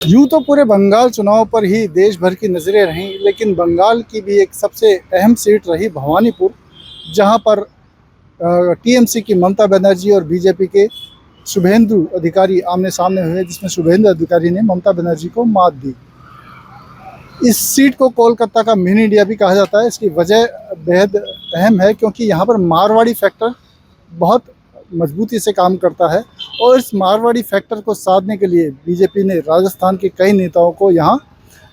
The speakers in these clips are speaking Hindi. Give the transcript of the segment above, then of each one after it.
यूँ तो पूरे बंगाल चुनाव पर ही देश भर की नज़रें रहीं, लेकिन बंगाल की भी एक सबसे अहम सीट रही भवानीपुर, जहाँ पर टीएमसी की ममता बनर्जी और बीजेपी के शुभेंदु अधिकारी आमने-सामने हुए, जिसमें शुभेंदु अधिकारी ने ममता बनर्जी को मात दी। इस सीट को कोलकाता का मिनी इंडिया भी कहा जाता है। इसकी वजह बेहद अहम है, क्योंकि यहाँ पर मारवाड़ी फैक्टर बहुत मजबूती से काम करता है और इस मारवाड़ी फैक्टर को साधने के लिए बीजेपी ने राजस्थान के कई नेताओं को यहाँ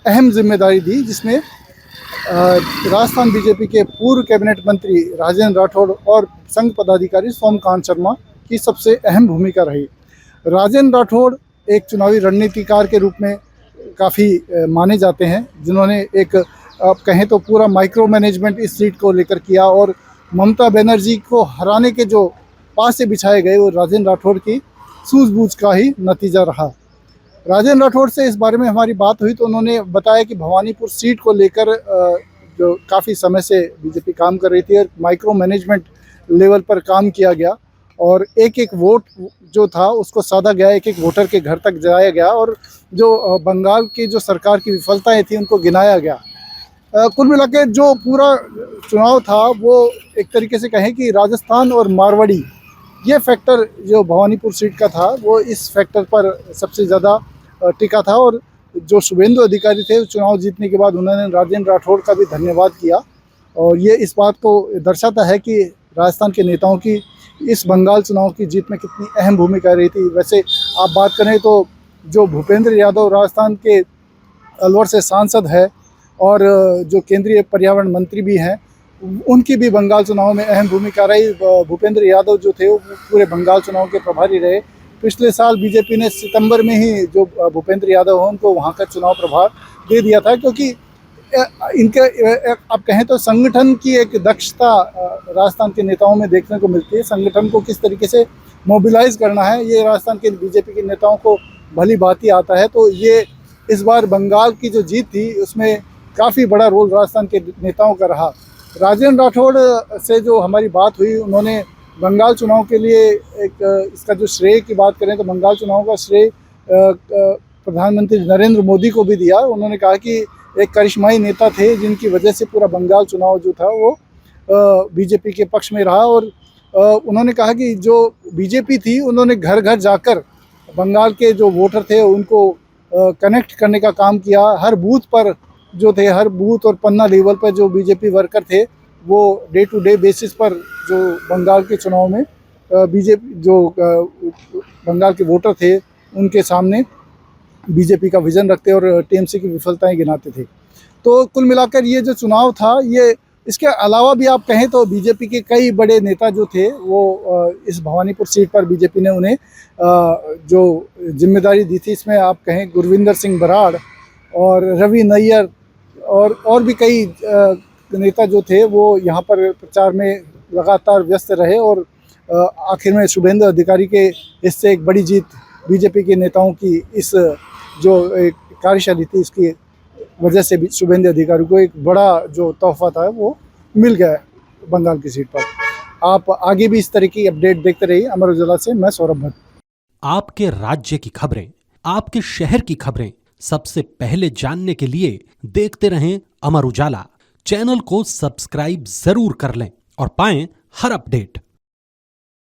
अहम जिम्मेदारी दी, जिसमें राजस्थान बीजेपी के पूर्व कैबिनेट मंत्री राजेंद्र राठौड़ और संघ पदाधिकारी सोमकांत शर्मा की सबसे अहम भूमिका रही। राजेंद्र राठौड़ एक चुनावी रणनीतिकार के रूप में काफ़ी माने जाते हैं, जिन्होंने एक आप कहें तो पूरा माइक्रो मैनेजमेंट इस सीट को लेकर किया और ममता बनर्जी को हराने के जो पासे बिछाए गए वो राजेंद्र राठौड़ की सूझबूझ का ही नतीजा रहा। राजेंद्र राठौड़ से इस बारे में हमारी बात हुई तो उन्होंने बताया कि भवानीपुर सीट को लेकर जो काफ़ी समय से बीजेपी काम कर रही थी और माइक्रो मैनेजमेंट लेवल पर काम किया गया और एक एक वोट जो था उसको साधा गया, एक एक वोटर के घर तक जाया गया और जो बंगाल की जो सरकार की विफलताएं थी उनको गिनाया गया। कुल मिला के जो पूरा चुनाव था वो एक तरीके से कहें कि राजस्थान और मारवाड़ी ये फैक्टर जो भवानीपुर सीट का था वो इस फैक्टर पर सबसे ज़्यादा टिका था और जो शुभेंदु अधिकारी थे चुनाव जीतने के बाद उन्होंने राजेंद्र राठौड़ का भी धन्यवाद किया और ये इस बात को दर्शाता है कि राजस्थान के नेताओं की इस बंगाल चुनाव की जीत में कितनी अहम भूमिका रही थी। वैसे आप बात करें तो जो भूपेंद्र यादव राजस्थान के अलवर से सांसद है और जो केंद्रीय पर्यावरण मंत्री भी हैं, उनकी भी बंगाल चुनाव में अहम भूमिका रही। भूपेंद्र यादव जो थे वो पूरे बंगाल चुनाव के प्रभारी रहे। पिछले साल बीजेपी ने सितंबर में ही जो भूपेंद्र यादव हैं उनको वहाँ का चुनाव प्रभार दे दिया था, क्योंकि इनके आप कहें तो संगठन की एक दक्षता राजस्थान के नेताओं में देखने को मिलती है। संगठन को किस तरीके से मोबिलाइज करना है ये राजस्थान के बीजेपी के नेताओं को भली भांति आता है। तो ये इस बार बंगाल की जो जीत थी उसमें काफ़ी बड़ा रोल राजस्थान के नेताओं का रहा। राजेंद्र राठौड़ से जो हमारी बात हुई उन्होंने बंगाल चुनाव के लिए एक इसका जो श्रेय की बात करें तो बंगाल चुनाव का श्रेय प्रधानमंत्री नरेंद्र मोदी को भी दिया। उन्होंने कहा कि एक करिश्माई नेता थे जिनकी वजह से पूरा बंगाल चुनाव जो था वो बीजेपी के पक्ष में रहा और उन्होंने कहा कि जो बीजेपी थी उन्होंने घर घर जाकर बंगाल के जो वोटर थे उनको कनेक्ट करने का काम किया। हर बूथ पर जो थे, हर बूथ और पन्ना लेवल पर जो बीजेपी वर्कर थे वो डे टू डे बेसिस पर जो बंगाल के चुनाव में बीजेपी जो बंगाल के वोटर थे उनके सामने बीजेपी का विजन रखते और टीएमसी की विफलताएं गिनाते थे। तो कुल मिलाकर ये जो चुनाव था ये इसके अलावा भी आप कहें तो बीजेपी के कई बड़े नेता जो थे वो इस भवानीपुर सीट पर बीजेपी ने उन्हें जो जिम्मेदारी दी थी, इसमें आप कहें गुरविंदर सिंह बराड़ और रवि नैयर और भी कई नेता जो थे वो यहाँ पर प्रचार में लगातार व्यस्त रहे और आखिर में शुभेंदु अधिकारी के इससे एक बड़ी जीत बीजेपी के नेताओं की इस जो एक कार्यशैली थी इसकी वजह से भी शुभेंदु अधिकारी को एक बड़ा जो तोहफा था वो मिल गया बंगाल की सीट पर। आप आगे भी इस तरह की अपडेट देखते रहिए। अमर उजाला से मैं सौरभ भट्ट। आपके राज्य की खबरें, आपके शहर की खबरें सबसे पहले जानने के लिए देखते रहें अमर उजाला। चैनल को सब्सक्राइब जरूर कर लें और पाएं हर अपडेट।